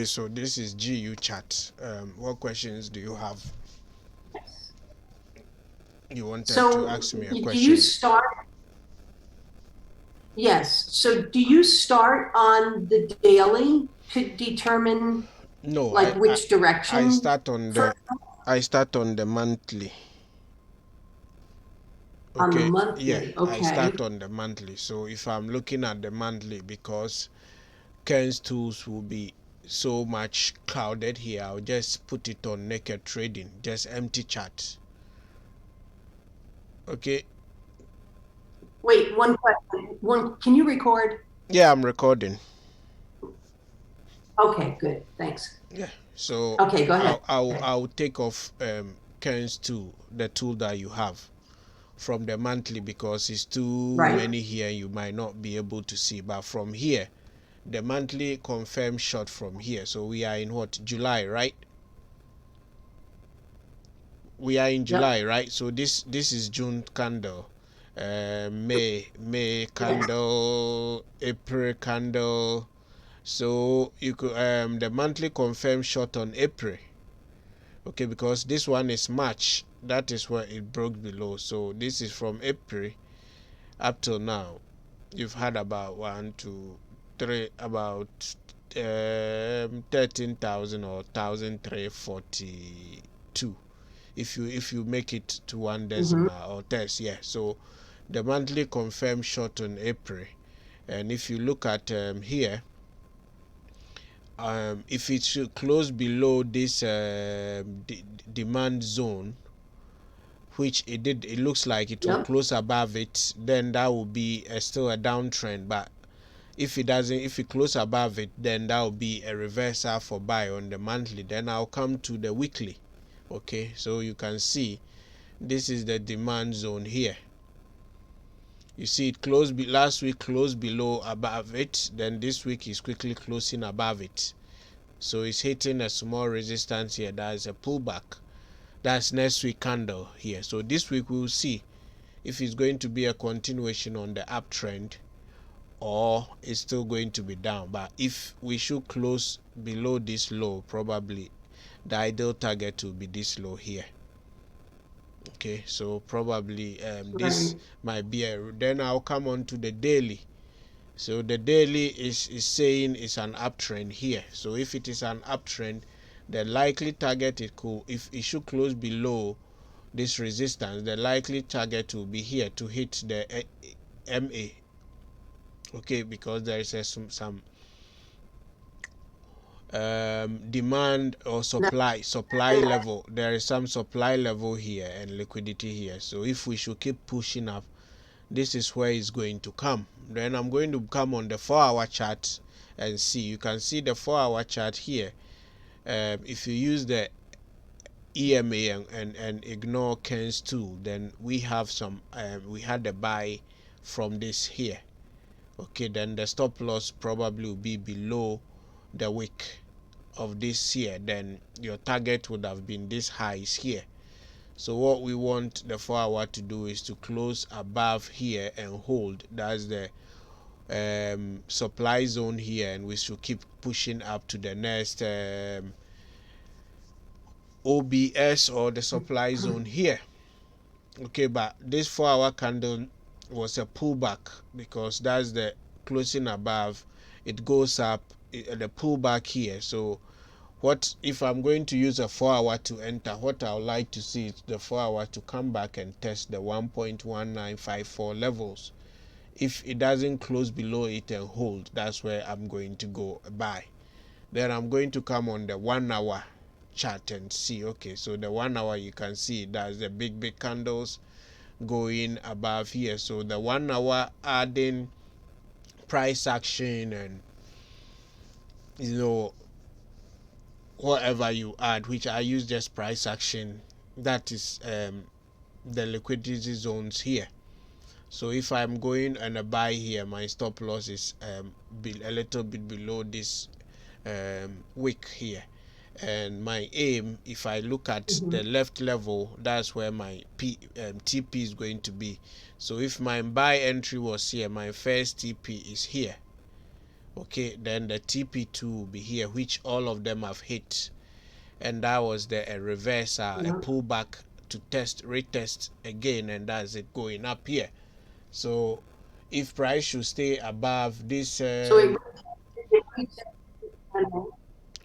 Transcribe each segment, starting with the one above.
this is GU chat. What questions do you have? You wanted to So ask me a do you question. start? Yes. So do you start on the daily to determine No, like which I direction start on for the monthly. on the Okay, yeah, monthly? I Okay. start on the monthly. So if I'm looking at the monthly, because Ken's tools will be so much crowded here, I'll just put it on naked trading, just empty chart. Okay. Wait, one question. One, can you record? Yeah, I'm recording. Okay, good. Thanks. Yeah. So Okay, go ahead. I'll take off Ken's tool, the tool that you have, from the monthly, because it's too Right. many here, you might not be able to see. But from here, the monthly confirmed short from here. So we are in what, July, right? We are in Yep. July, right? So this is June candle, May Yes. candle, April candle. So you could the monthly confirmed short on April. Okay, because this one is March, that is where it broke below. So this is from April up till now. You've had about 1 2 3, about 13,000 or 1,342, if you make it to one Mm-hmm. decimal or test. Yeah, so the monthly confirmed short on April. And if you look at here, if it should close below this demand zone, which it did, it looks like it will Yep. close above it, then that will be still a downtrend. But if it doesn't, if it close above it, then that will be a reversal for buy on the monthly. Then I'll come to the weekly. Okay, so you can see this is the demand zone here. You see it closed last week, closed below above it, then this week is quickly closing above it. So it's hitting a small resistance here. That is a pullback. That's next week candle here. So this week we'll see if it's going to be a continuation on the uptrend, or it's still going to be down. But if we should close below this low, probably the ideal target will be this low here. Okay, so probably this Right. might be a, then I'll come on to the daily. So the daily is saying it's an uptrend here. So if it is an uptrend, the likely target, it could, if it should close below this resistance, the likely target will be here to hit the MA. Okay, because there is some demand or Now, supply level. There is some supply level here and liquidity here. So if we should keep pushing up, this is where it's going to come. Then I'm going to come on the 4-hour chart and see. You can see the 4-hour chart here. If you use the EMA and ignore Ken's tool, then we have some we had a buy from this here. Okay, then the stop loss probably will be below the wick of this here. Then your target would have been this highs here. So what we want the 4-hour to do is to close above here and hold. That's the supply zone here, and we should keep pushing up to the next OBS, or the supply zone here. Okay, but this 4-hour candle was a pullback, because that's the closing above, it goes up, the pullback here. So what if I'm going to use a 4-hour to enter? What I would like to see is the 4-hour to come back and test the 1.1954 levels. If it doesn't close below it and hold, that's where I'm going to go buy. Then I'm going to come on the 1-hour chart and see. Okay, so the 1-hour, you can see that's the big candles going above here. So the 1-hour adding price action, and whatever you add, which I use just price action, that is the liquidity zones here. So if I'm going and a buy here, my stop loss is a little bit below this wick here, and my aim, if I look at mhm. the left level, that's where my TP is going to be. So if my buy entry was here, my first TP is here. Okay, then the TP2 will be here, which all of them have hit, and that was the reverse, a Yeah. pullback to test, retest again, and that's it going up here. So if price should stay above this, So it retested,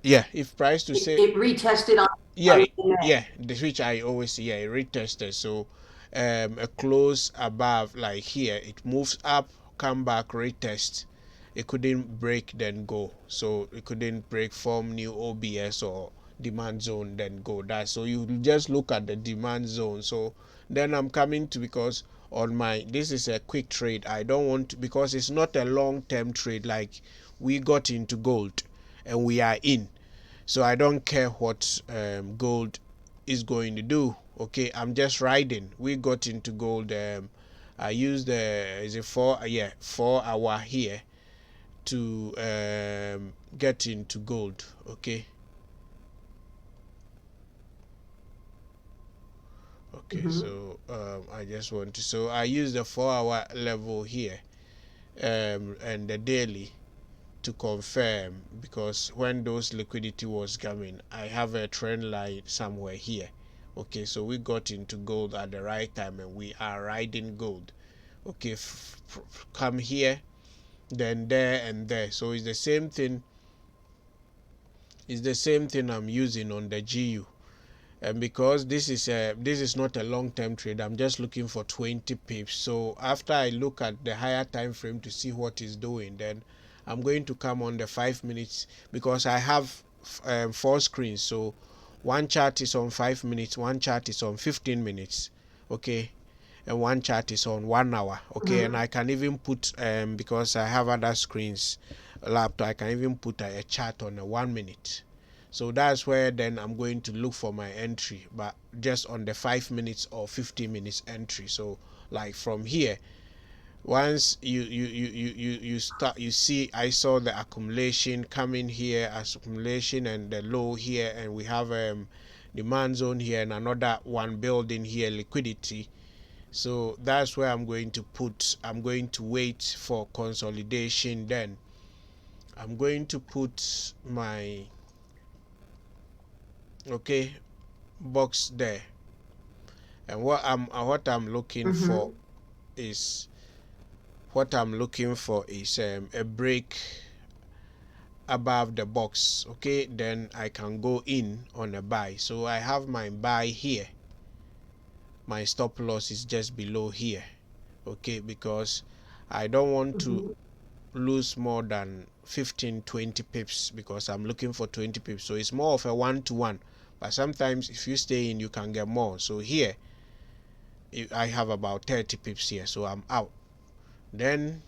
yeah, if price to say, it retested yeah, on May. yeah, the which I always see, yeah, retested. So a close above, like here, it moves up, come back, retest. It couldn't break, then go. So it couldn't break, form new OBS or demand zone, then go. That, so you just look at the demand zone. So then I'm coming to, because on my, this is a quick trade, I don't want to, because it's not a long term trade. Like we got into gold and we are in, so I don't care what gold is going to do. Okay, I'm just riding. We got into gold. I used the, is it 4 hour here to get into gold. Okay, okay. Mm-hmm. So I just want to. So I use the 4 hour level here, and the daily to confirm, because when those liquidity was coming, I have a trend line somewhere here. Okay, so we got into gold at the right time and we are riding gold. Okay, come here, then there and there. So it's the same thing. It's the same thing I'm using on the GU. And because this is not a long-term trade, I'm just looking for 20 pips. So after I look at the higher time frame to see what it's doing, then I'm going to come on the 5 minutes, because I have 4 screens. So one chart is on 5 minutes, one chart is on 15 minutes, okay, and one chart is on 1 hour, okay. And Mm-hmm. I can even put, because I have other screens, laptop, I can even put a chart on a 1 minute. So that's where then I'm going to look for my entry, but just on the 5 minutes or 15 minutes entry. So like from here, once you start, you see I saw the accumulation coming here, accumulation, and the low here, and we have demand zone here and another one building here, liquidity. So that's where I'm going to wait for consolidation. Then I'm going to put my, okay, box there. And what I'm looking for Mm-hmm. is, a break above the box. Okay, then I can go in on a buy. So I have my buy here, my stop loss is just below here. Okay, because I don't want to Mm-hmm. lose more than 15-20 pips, because I'm looking for 20 pips. So it's more of a one-to-one, but sometimes if you stay in, you can get more. So here I have about 30 pips here, so I'm out. Then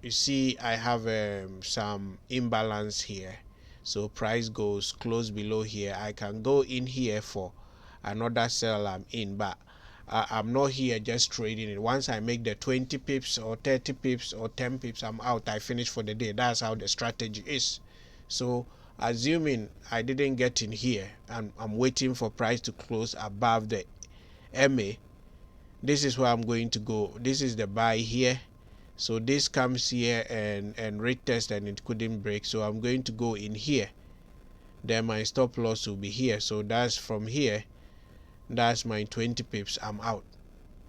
you see I have some imbalance here, so price goes close below here. I can go in here for another sell, I'm in, but I'm not here just trading it. Once I make the 20 pips or 30 pips or 10 pips, I'm out, I finish for the day. That's how the strategy is. So assuming I didn't get in here and I'm waiting for price to close above the MA, this is where I'm going to go. This is the buy here. So this comes here and retest, and it couldn't break, so I'm going to go in here. Then my stop loss will be here. So that's from here, that's my 20 pips, I'm out.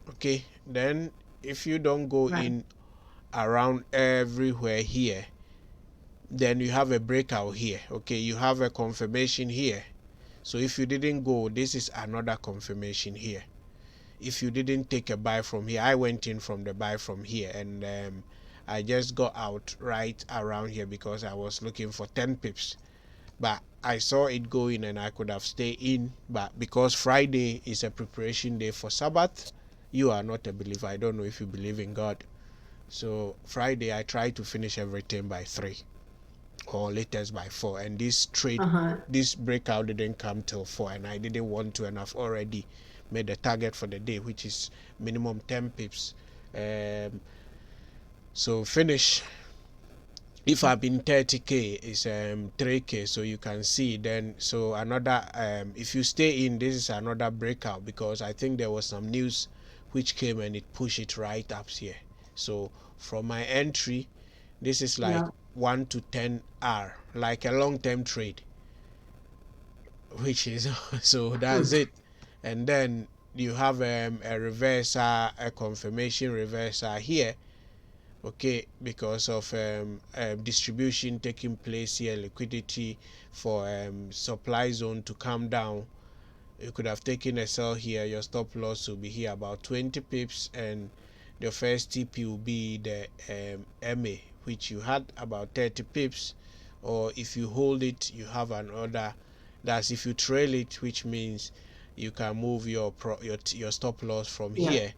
Okay, then if you don't go Right. in around everywhere here, then you have a breakout here. Okay, you have a confirmation here. So if you didn't go, this is another confirmation here. If you didn't take a buy from here, I went in from the buy from here, and I just got out right around here because I was looking for 10 pips, but I saw it going and I could have stayed in, but because Friday is a preparation day for Sabbath, you are not a believer, I don't know if you believe in God. So Friday I try to finish everything by 3 or latest by 4, and this trade, Uh-huh. this breakout didn't come till 4, and I didn't want to, and I've already made the target for the day, which is minimum 10 pips. um, so finish, if I've been 30k is 3k, so you can see. Then so another, if you stay in, this is another breakout, because I think there was some news which came and it pushed it right up here. So from my entry, this is like Yeah. 1 to 10 hour, like a long-term trade, which is so that's it. And then you have a reversal, a confirmation reversal here, okay, because of distribution taking place here, liquidity for supply zone to come down. You could have taken a sell here, your stop loss will be here about 20 pips, and the first TP will be the MA, which you had about 30 pips. Or if you hold it, you have an order. That's if you trail it, which means you can move your stop loss from here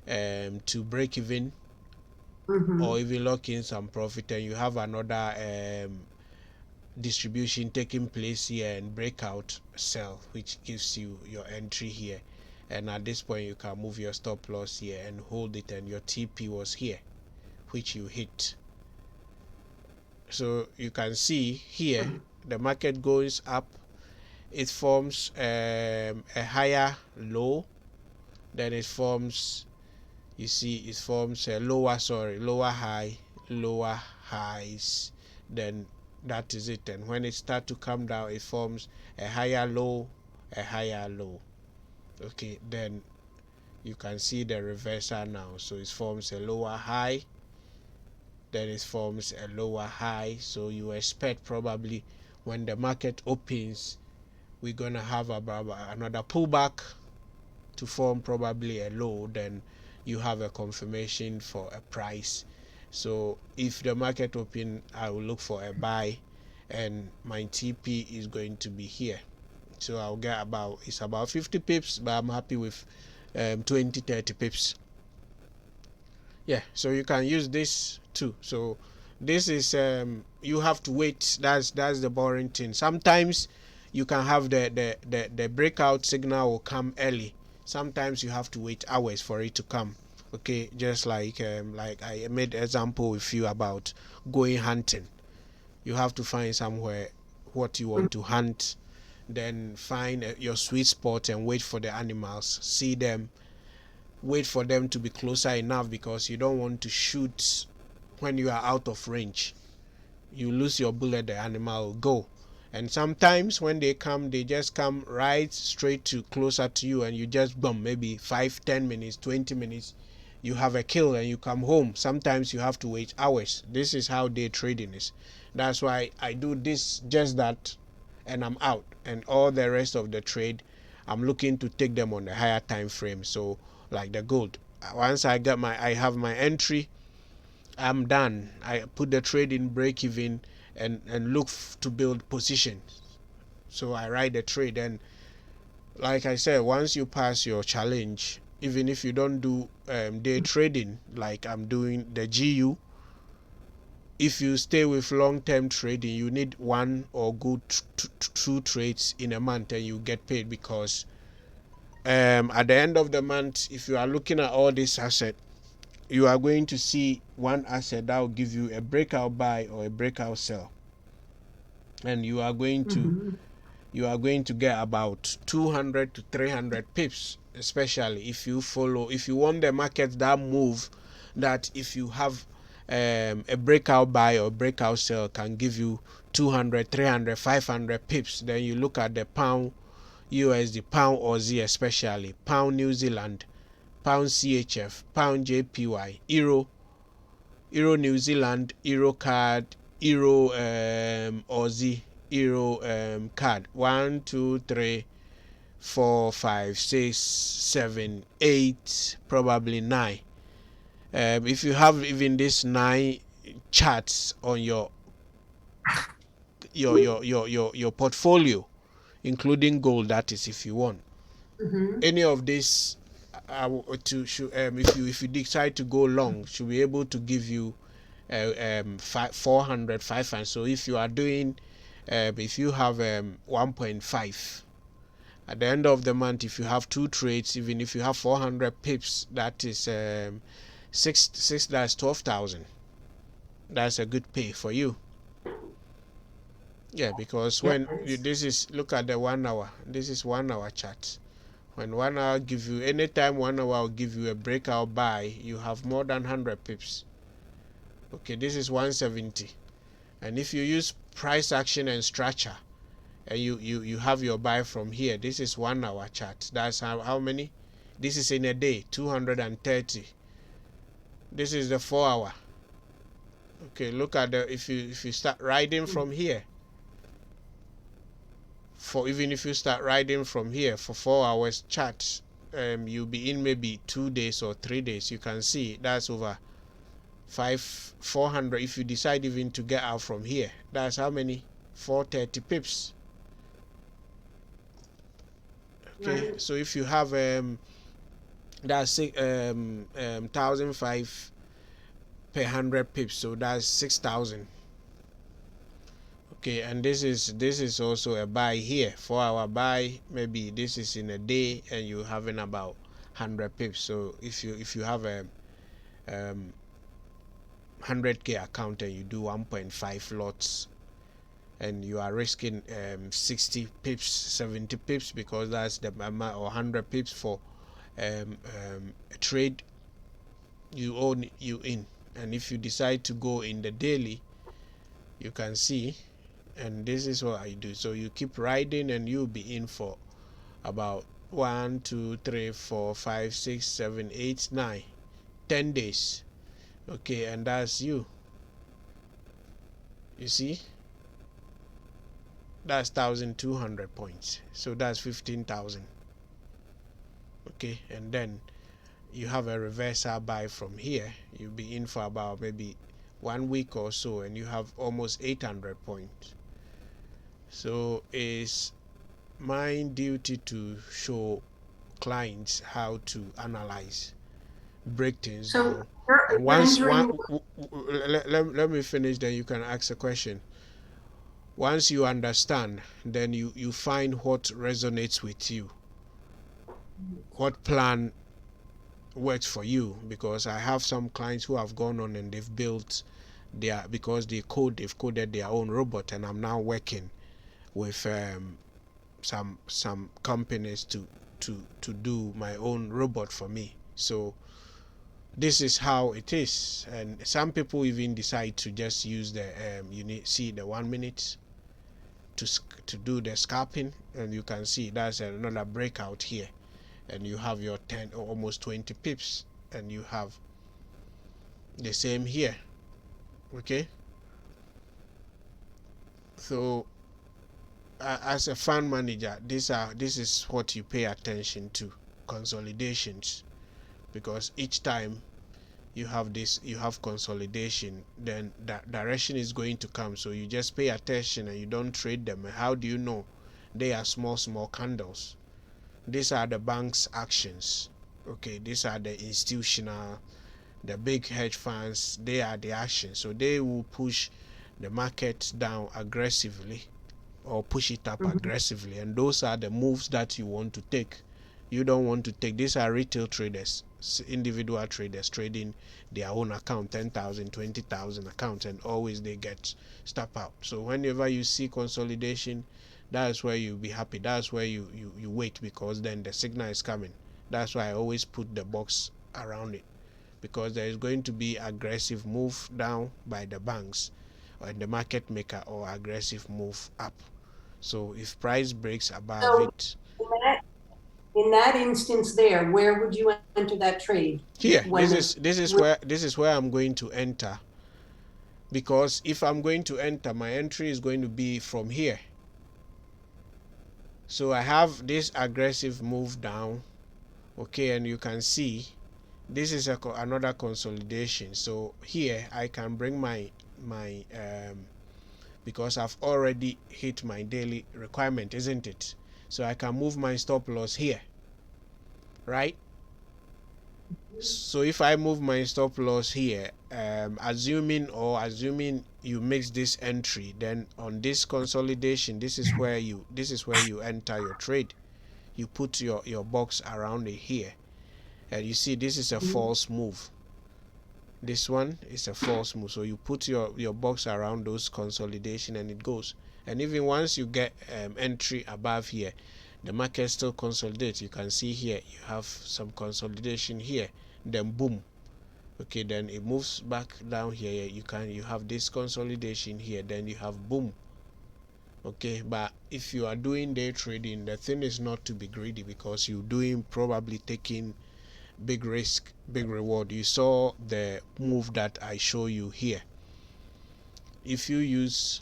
to break even, or even lock in some profit, and you have another distribution taking place here and breakout sell, which gives you your entry here. And at this point you can move your stop loss here and hold it, and your TP was here, which you hit. So you can see here the market goes up, it forms a higher low, then it forms, you see, it forms a lower high, lower highs, then that is it. And when it starts to come down, it forms a higher low, a higher low. Okay, then you can see the reversal now. So it forms a lower high, then it forms a lower high. So you expect probably when the market opens, we're gonna have about another pullback to form probably a low. Then you have a confirmation for a price. So if the market open, I will look for a buy, and my TP is going to be here. So I'll get about, it's about 50 pips, but I'm happy with 20-30 pips. Yeah, so you can use this too. So this is you have to wait. That's the boring thing. Sometimes you can have the breakout signal will come early. Sometimes you have to wait hours for it to come. Okay, just like I made example with you about going hunting. You have to find somewhere what you want to hunt, then find your sweet spot and wait for the animals, see them, wait for them to be closer enough, because you don't want to shoot when you are out of range. You lose your bullet, the animal will go. And sometimes when they come, they just come right straight to closer to you, and you just boom, maybe 5-10 minutes, 20 minutes, you have a kill and you come home. Sometimes you have to wait hours. This is how day trading is. That's why I do this, just that, and I'm out. And all the rest of the trade, I'm looking to take them on a higher time frame. So like the gold, once I have my entry, I'm done. I put the trade in break even, and look to build positions. So I write the trade, and like I said, once you pass your challenge, even if you don't do day trading like I'm doing the GU, if you stay with long-term trading, you need one or good two trades in a month, and you get paid. Because at the end of the month, if you are looking at all this asset, you are going to see one asset that will give you a breakout buy or a breakout sell, and you are going to get about 200 to 300 pips, especially if you want the market that move, that if you have a breakout buy or breakout sell can give you 200, 300, 500 pips. Then you look at the pound USD, pound Aussie, especially pound New Zealand, pound CHF, pound JPY, euro New Zealand, euro card, euro Aussie, euro card. 1 2 3 4 5 6 7 8, probably 9. If you have even this 9 charts on your portfolio, including gold, that is, if you want any of this, if you decide to go long, should be able to give you 400, 500. So if you are doing if you have 1.5 at the end of the month, if you have two trades, even if you have 400 pips, that is six, that's 12,000. That's a good pay for you. Yeah, because when this is, look at the 1 hour, this is 1 hour chart. When 1 hour give you, anytime 1 hour will give you a breakout buy, you have more than 100 pips. Okay, this is 170. And if you use price action and structure, and you have your buy from here, this is 1 hour chart. That's how many? This is in a day, 230. This is the 4 hour. Okay, look at the, if you start riding from here, even if you start riding from here for 4 hours chart, you'll be in maybe 2 days or 3 days. You can see that's over 400. If you decide even to get out from here, that's how many? 430 pips. Okay, right. So if you have that's 1,005 per 100 pips, so that's 6,000. Okay, and this is also a buy here, 4 hour buy. Maybe this is in a day, and you're having about 100 pips. So if you have a 100k account and you do 1.5 lots, and you are risking 60 pips, 70 pips, because that's the amount, or 100 pips for a trade you own you in. And if you decide to go in the daily, you can see, and this is what I do. So you keep riding, and you'll be in for about 1 2 3 4 5 6 7 8 9 10 days. Okay, and that's you see, that's 1,200 points, so that's 15,000. Okay, and then you have a reversal buy from here. You'll be in for about maybe 1 week or so, and you have almost 800 points. So it's my duty to show clients how to analyze, break things down. And let me finish, then you can ask a question. Once you understand, then you find what resonates with you, what plan works for you. Because I have some clients who have gone on and they've built their, because they've coded their own robot, and I'm now working with some companies to do my own robot for me. So this is how it is. And some people even decide to just use the you need see the 1 minute to do the scalping, and you can see that's another breakout here, and you have your 10 or almost 20 pips, and you have the same here. Okay, so as a fund manager, this is what you pay attention to: consolidations. Because each time you have consolidation, then that direction is going to come. So you just pay attention and you don't trade them. And how do you know? They are small candles. These are the bank's actions. Okay, these are the institutional, the big hedge funds. They are the actions. So they will push the market down aggressively or push it up aggressively, and those are the moves that you want to take. You don't want to take, these are retail traders, individual traders trading their own account, 10,000, 20,000 accounts, and always they get stop out. So whenever you see consolidation, that's where you'll be happy. That's where you wait, because then the signal is coming. That's why I always put the box around it, because there is going to be aggressive move down by the banks or the market maker, or aggressive move up. So if price breaks above it, in that instance there, where would you enter that trade? Here, this is where I'm going to enter. Because if I'm going to enter, my entry is going to be from here. So I have this aggressive move down. Okay, and you can see this is another consolidation. So here I can bring my because I've already hit my daily requirement, isn't it? So I can move my stop loss here, right? So if I move my stop loss here, assuming you mix this entry, then on this consolidation, this is where you enter your trade. You put your box around it here, and you see this is a false move. This one is a false move, so you put your box around those consolidation, and it goes. And even once you get entry above here, the market still consolidates. You can see here you have some consolidation here, then boom, Okay, then it moves back down here. You have this consolidation here, then you have boom. Okay, but if you are doing day trading, the thing is not to be greedy, because you're doing probably taking big risk, big reward. You saw the move that I show you here. If you use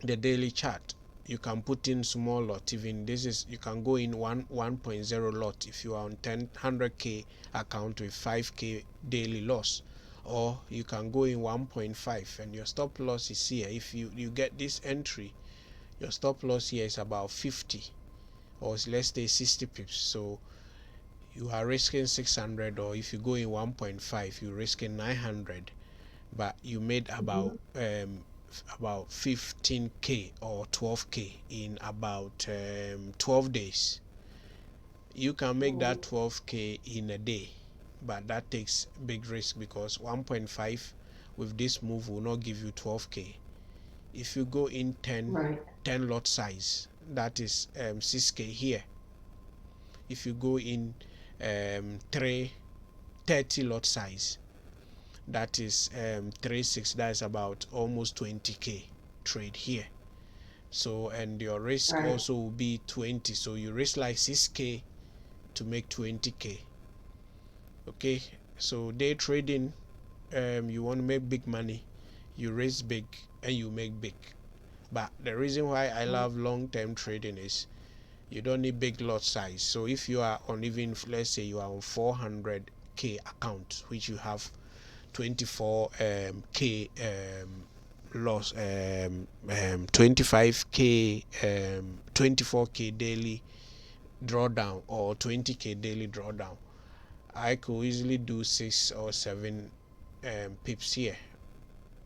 the daily chart, you can put in small lot. Even this is, you can go in 1.0 lot if you are on 100k account with 5k daily loss, or you can go in 1.5 and your stop loss is here. If you get this entry, your stop loss here is about 50, or let's say 60 pips. So you are risking 600, or if you go in 1.5 you're risking 900, but you made about 15k or 12k in about 12 days. You can make that 12k in a day, but that takes big risk, because 1.5 with this move will not give you 12k. If you go in 10 lot size, that is 6k here. If you go in 30 lot size, that is 36, that is about almost 20k trade here. So, and your risk also will be 20, so you risk like 6k to make 20k. Okay, so day trading, you want to make big money, you risk big and you make big. But the reason why I love long-term trading is you don't need big lot size. So if you are on, even let's say you are on 400k account, which you have 24k loss, 25k 24k daily drawdown, or 20k daily drawdown, I could easily do 6 or 7 pips here,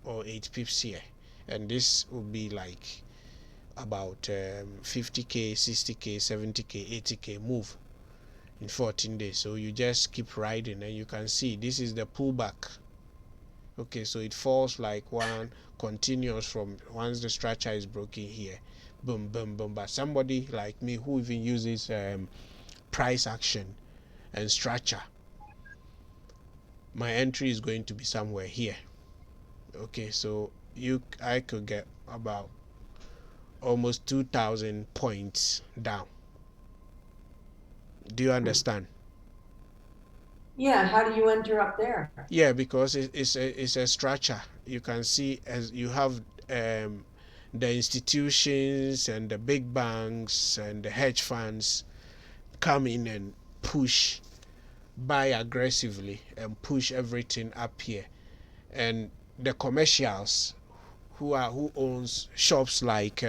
or 8 pips here, and this would be like about 50k, 60k, 70k, 80k move in 14 days. So you just keep riding, and you can see this is the pullback. Okay, so it falls like one continuous from once the structure is broken here, boom boom boom. But somebody like me who even uses price action and structure, my entry is going to be somewhere here. Okay, so I could get about almost 2,000 points down. Do you understand? Yeah, how do you enter up there? Yeah, because it's a structure. You can see, as you have the institutions and the big banks and the hedge funds come in and push, buy aggressively and push everything up here, and the commercials who owns shops like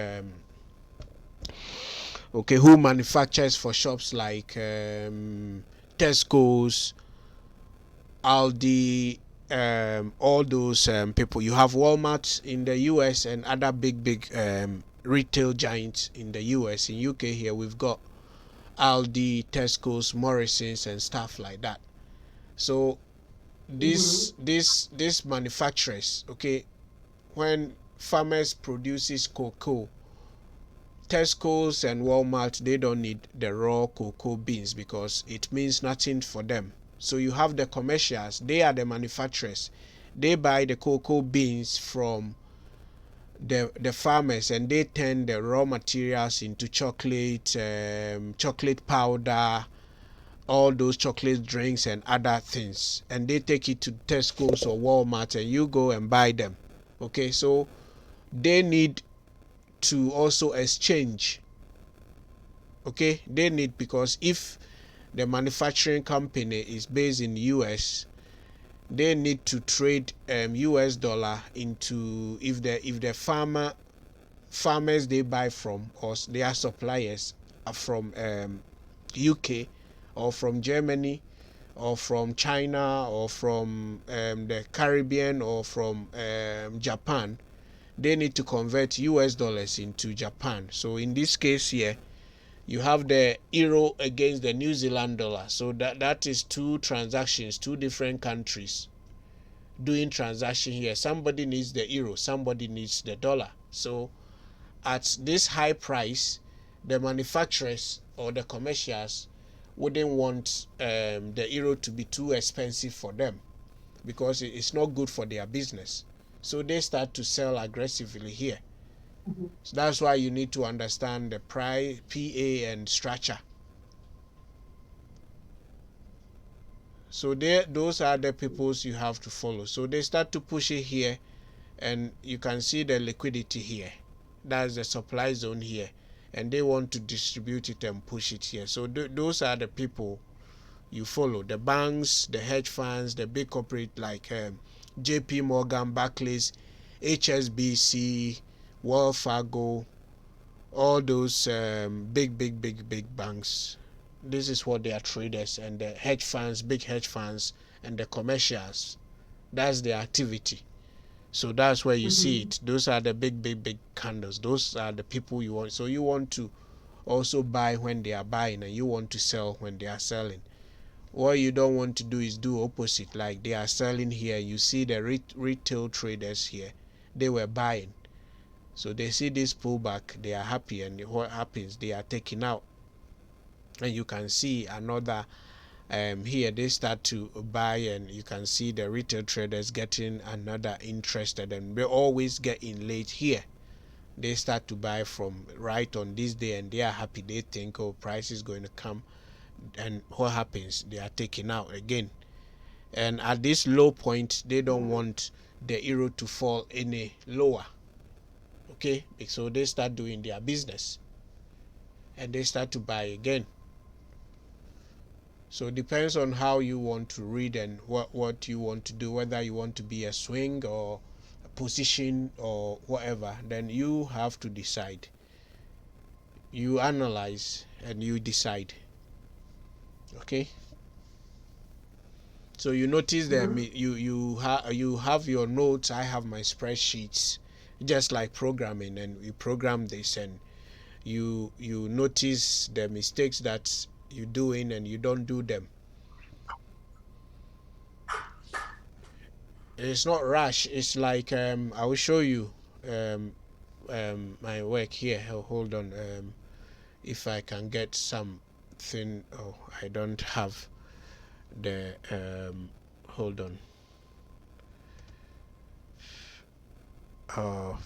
who manufactures for shops like Tesco's, Aldi, all those people. You have Walmart in the US and other big retail giants in the US. In UK here we've got Aldi, Tesco's, Morrison's and stuff like that. So these manufacturers, okay, when farmers produces cocoa, Tesco's and Walmart, they don't need the raw cocoa beans because it means nothing for them. So you have the commercials, they are the manufacturers. They buy the cocoa beans from the farmers, and they turn the raw materials into chocolate, chocolate powder, all those chocolate drinks and other things, and they take it to Tesco's or Walmart and you go and buy them. Okay, so they need to also exchange. Okay, they need, because if the manufacturing company is based in the US, they need to trade US dollar into, if the farmers they buy from, or their suppliers are from UK or from Germany or from China or from the Caribbean or from Japan, they need to convert US dollars into Japan. So in this case here, you have the euro against the New Zealand dollar. So that is two transactions, two different countries doing transaction here. Somebody needs the euro, somebody needs the dollar. So at this high price, the manufacturers or the commercials wouldn't want the euro to be too expensive for them. because it's not good for their business. So they start to sell aggressively here. So that's why you need to understand the price, PA, and structure. So those are the peoples you have to follow. So they start to push it here, and you can see the liquidity here. That's the supply zone here, and they want to distribute it and push it here. So those are the people you follow: the banks, the hedge funds, the big corporate like JP Morgan, Barclays, HSBC, Wells Fargo, all those big banks. This is what they are traders, and the hedge funds, big hedge funds, and the commercials. That's their activity. So that's where you see it. Those are the big candles. Those are the people you want. So you want to also buy when they are buying, and you want to sell when they are selling. What you don't want to do is do opposite. Like they are selling here, you see the retail traders here, they were buying. So they see this pullback, they are happy, and what happens? They are taking out, and you can see another here they start to buy, and you can see the retail traders getting another interested, and they always get in late here. They start to buy from right on this day, and they are happy. They think, oh, price is going to come, and what happens? They are taking out again. And at this low point, they don't want the euro to fall any lower. Okay, so they start doing their business, and they start to buy again. So it depends on how you want to read and what you want to do, whether you want to be a swing or a position or whatever. Then you have to decide. You analyze and you decide. Okay. So you notice that you have your notes. I have my spreadsheets, just like programming, and we program this, and you notice the mistakes that you doing, and you don't do them. It's not rush. It's like I will show you my work here. Hold on. If I can get something. Oh, I don't have the hold on. Oh,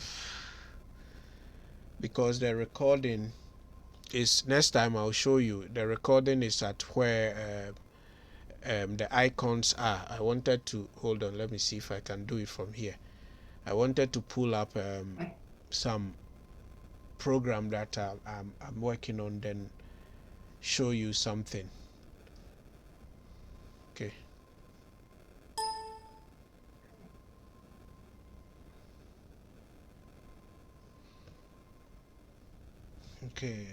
because the recording is next time I'll show you. The recording is at where the icons are. I wanted to hold on. Let me see if I can do it from here. I wanted to pull up some program that I'm working on, then show you something. Okay. Okay.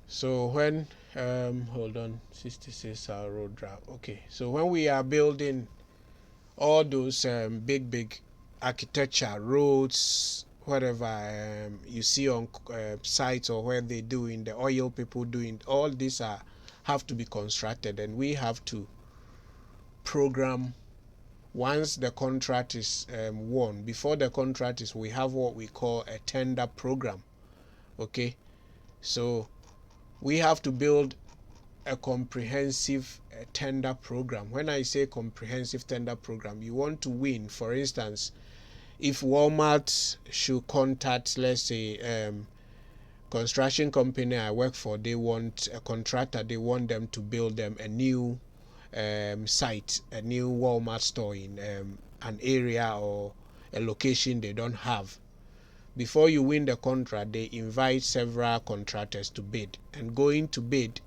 So when hold on, 66 hour road draft. Okay. So when we are building all those big architecture, roads, whatever you see on sites, or where they doing, the oil people doing, all these are have to be constructed, and we have to program. Once the contract is won, before the contract is, we have what we call a tender program. Okay, so we have to build a comprehensive tender program. When I say comprehensive tender program, you want to win. For instance, if Walmart should contact, let's say, construction company I work for, they want a contractor, they want them to build them a new site, a new Walmart store in an area or a location they don't have. Before you win the contract, they invite several contractors to bid, and going to bid,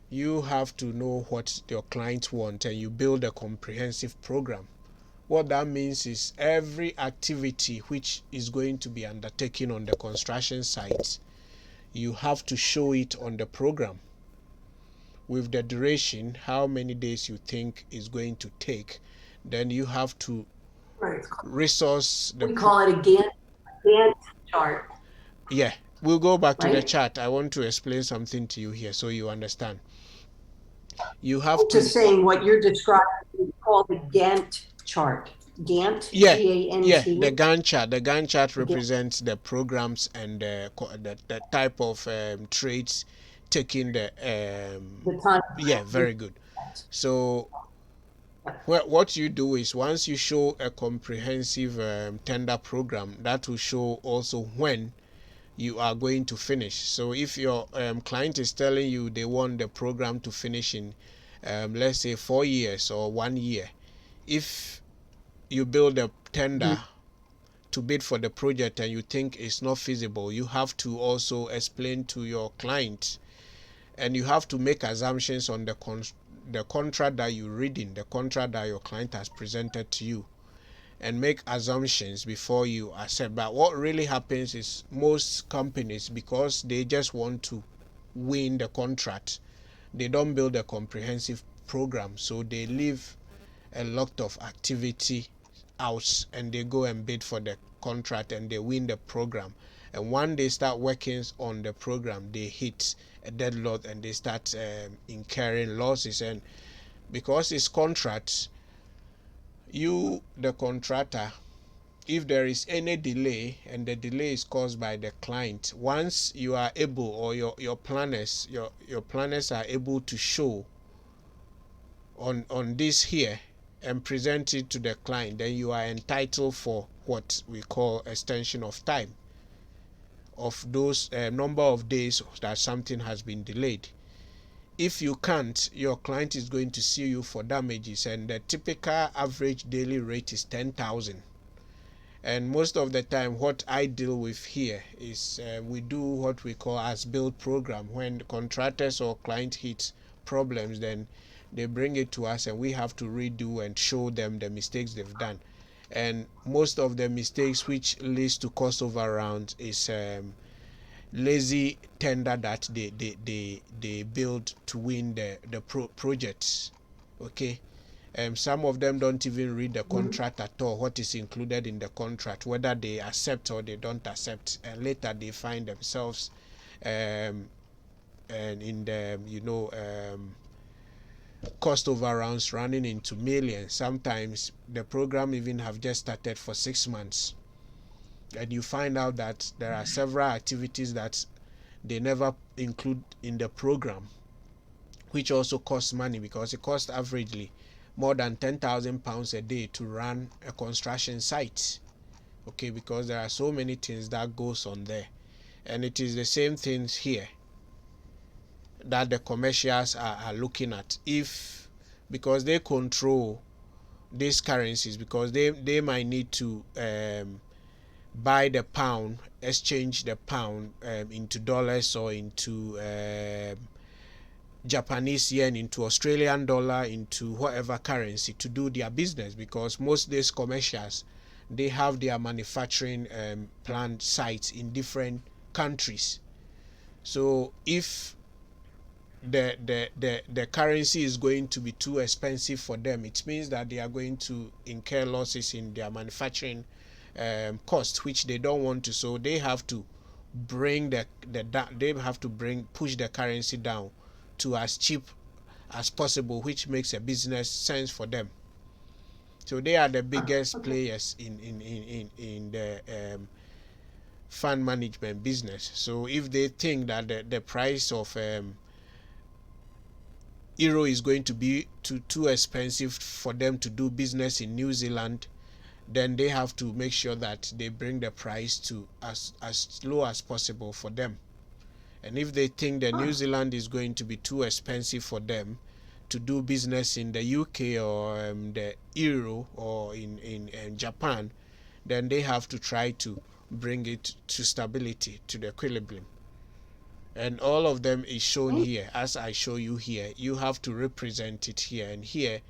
you have to know what your clients want, and you build a comprehensive program. What that means is every activity which is going to be undertaken on the construction site, you have to show it on the program with the duration, how many days you think is going to take. Then you have to resource the. We call it a Gantt chart. Yeah, we'll go back to the Right? chart. I want to explain something to you here so you understand. You have Just to. saying what you're describing is called the Gantt chart. Gantt, Yeah, yeah, G-A-N-T. the Gantt chart. The Gantt chart Gantt. represents the programs and the type of trades taking The time. yeah, very good. So what you do is once you show a comprehensive tender program, that will show also when you are going to finish. So if your client is telling you they want the program to finish in let's say 4 years or 1 year, if you build a tender to bid for the project and you think it's not feasible, you have to also explain to your client, and you have to make assumptions on the contract that you're reading, the contract that your client has presented to you, and make assumptions before you accept. But what really happens is most companies, because they just want to win the contract, they don't build a comprehensive program, so they leave a lot of activity out and they go and bid for the contract and they win the program. And when they start working on the program, they hit a deadlock and they start incurring losses. And because it's contracts, you, the contractor, if there is any delay and the delay is caused by the client, once you are able, or your planners, your planners are able to show on this here and present it to the client, then you are entitled for what we call extension of time of those number of days that something has been delayed. If you can't, your client is going to sue you for damages, and the typical average daily rate is 10,000. And most of the time what I deal with here is we do what we call as build program. When contractors or client hits problems, then they bring it to us and we have to redo and show them the mistakes they've done. And most of the mistakes which leads to cost overruns is lazy tender that they build to win the projects. Okay. Some of them don't even read the contract at all, what is included in the contract, whether they accept or they don't accept, and later they find themselves and in the cost overruns running into millions. Sometimes the program even have just started for 6 months, and you find out that there are several activities that they never include in the program, which also costs money, because it costs averagely more than £10,000 a day to run a construction site. Okay, because there are so many things that goes on there, and it is the same things here that the commercials are looking at. If because they control these currencies, because they might need to buy the pound, exchange the pound into dollars or into Japanese yen, into Australian dollar, into whatever currency to do their business, because most of these commercials, they have their manufacturing plant sites in different countries. So if the currency is going to be too expensive for them, it means that they are going to incur losses in their manufacturing cost, which they don't want to. So they have to bring they have to push the currency down to as cheap as possible, which makes a business sense for them. So they are the biggest players in the fund management business. So if they think that the price of euro is going to be too expensive for them to do business in New Zealand, then they have to make sure that they bring the price to as low as possible for them. And if they think that New Zealand is going to be too expensive for them to do business in the UK or the euro or in Japan, then they have to try to bring it to stability, to the equilibrium. And all of them is shown here as I show you here. You have to represent it here, and here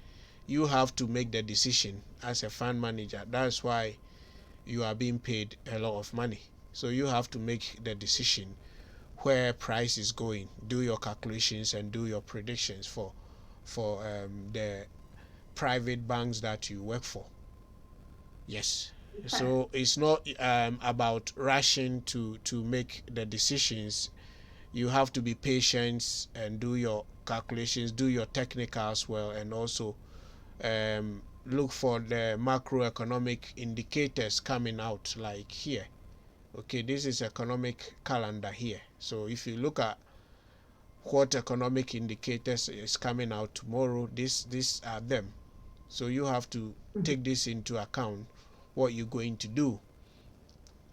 you have to make the decision as a fund manager. That's why you are being paid a lot of money. So you have to make the decision where price is going, do your calculations and do your predictions for the private banks that you work for. Yes. Okay. So it's not about rushing to make the decisions. You have to be patient and do your calculations, do your technicals well, and also look for the macroeconomic indicators coming out, like here. Okay, this is economic calendar here. So if you look at what economic indicators is coming out tomorrow. These are them. So you have to take this into account, what you're going to do.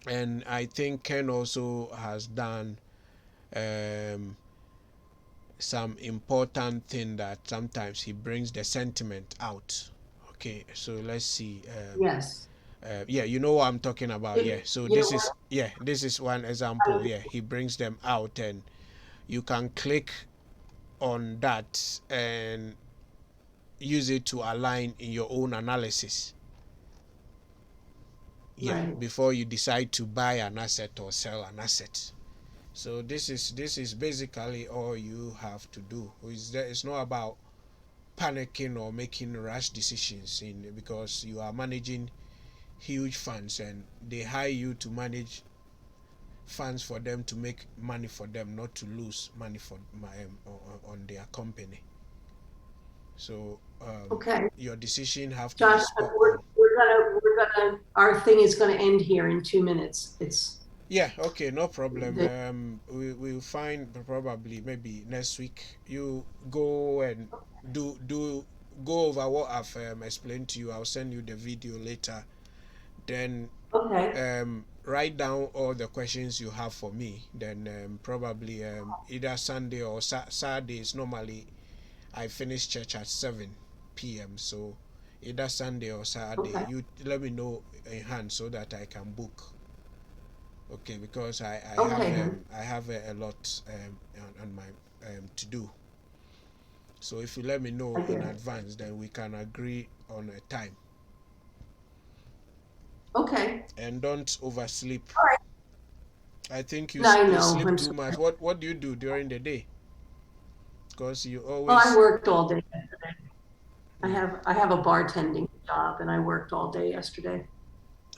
And I think Ken also has done um, some important thing that sometimes he brings the sentiment out. Okay, so let's see. Yes. Yeah, you know what I'm talking about. Yeah, It, so you know this what? is, yeah, this is one example. Yeah, he brings them out, and you can click on that and use it to align in your own analysis. Yeah, Right. before you decide to buy an asset or sell an asset. So this is basically all you have to do. It's not about panicking or making rash decisions in, because you are managing huge funds and they hire you to manage funds for them, to make money for them, not to lose money for on their company. So Okay. your decision have to be Josh, spot on. our thing is gonna end here in 2 minutes. It's Yeah, okay, no problem. the, We'll find probably maybe next week. You go and do go over what I've explained to you. I'll send you the video later. Then okay, write down all the questions you have for me. Then probably either Sunday or Saturdays. Normally, I finish church at 7 p.m. So either Sunday or Saturday, okay, you let me know in hand so that I can book. Okay, because okay, honey. I have a lot on my to do. So if you let me know I in get it. advance, then we can agree on a time. Okay. And don't oversleep. All right. I think No, I you know. sleep I'm too sorry. much. What do you do during the day? Because you Well, I always. worked all day yesterday. Mm, I have a bartending job and I worked all day yesterday.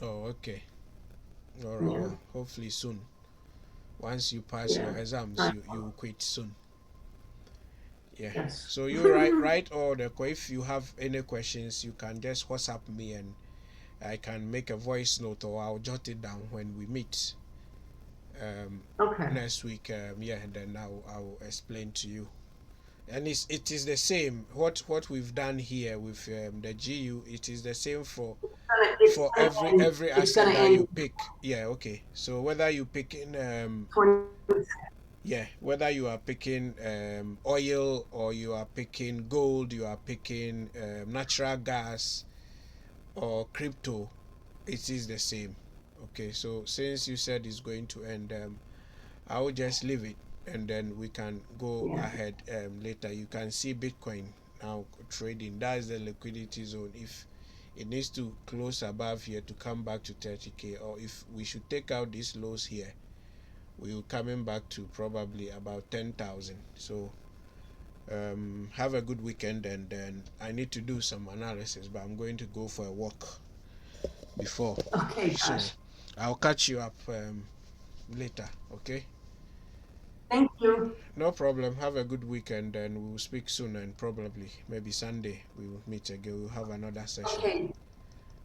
oh, okay. All right. Yeah. Well, hopefully soon. Once you pass your Yeah. exams, I, you quit soon. Yeah. yes. So you write all the. If you have any questions, you can just WhatsApp me and I can make a voice note, or I'll jot it down when we meet um, Okay. next week. Yeah, and then I'll explain to you. And it is the same. What we've done here with the GU, it is the same It's for gonna end. every It's gonna asset that end you pick. Yeah, okay. So whether you picking 20. yeah, whether you are picking oil, or you are picking gold, you are picking natural gas or crypto, it is the same. Okay, so since you said it's going to end, I will just leave it, and then we can go Yeah. ahead later. You can see Bitcoin now trading. That is the liquidity zone. If it needs to close above here to come back to 30K, or if we should take out these lows here, we will coming back to probably about 10,000. So have a good weekend, and then I need to do some analysis, but I'm going to go for a walk before. Okay, So Josh. I'll catch you up later. Okay. Thank you. No problem. Have a good weekend, and we'll speak soon. And probably maybe Sunday we will meet again. We'll have another session. Okay.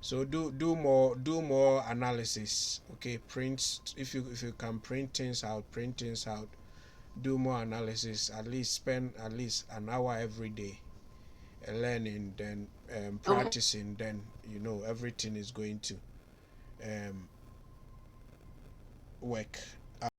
So do more analysis. Okay, print if you can print things out. Do more analysis. At least spend at least an hour every day learning, then Okay. practicing. Then everything is going to um, work.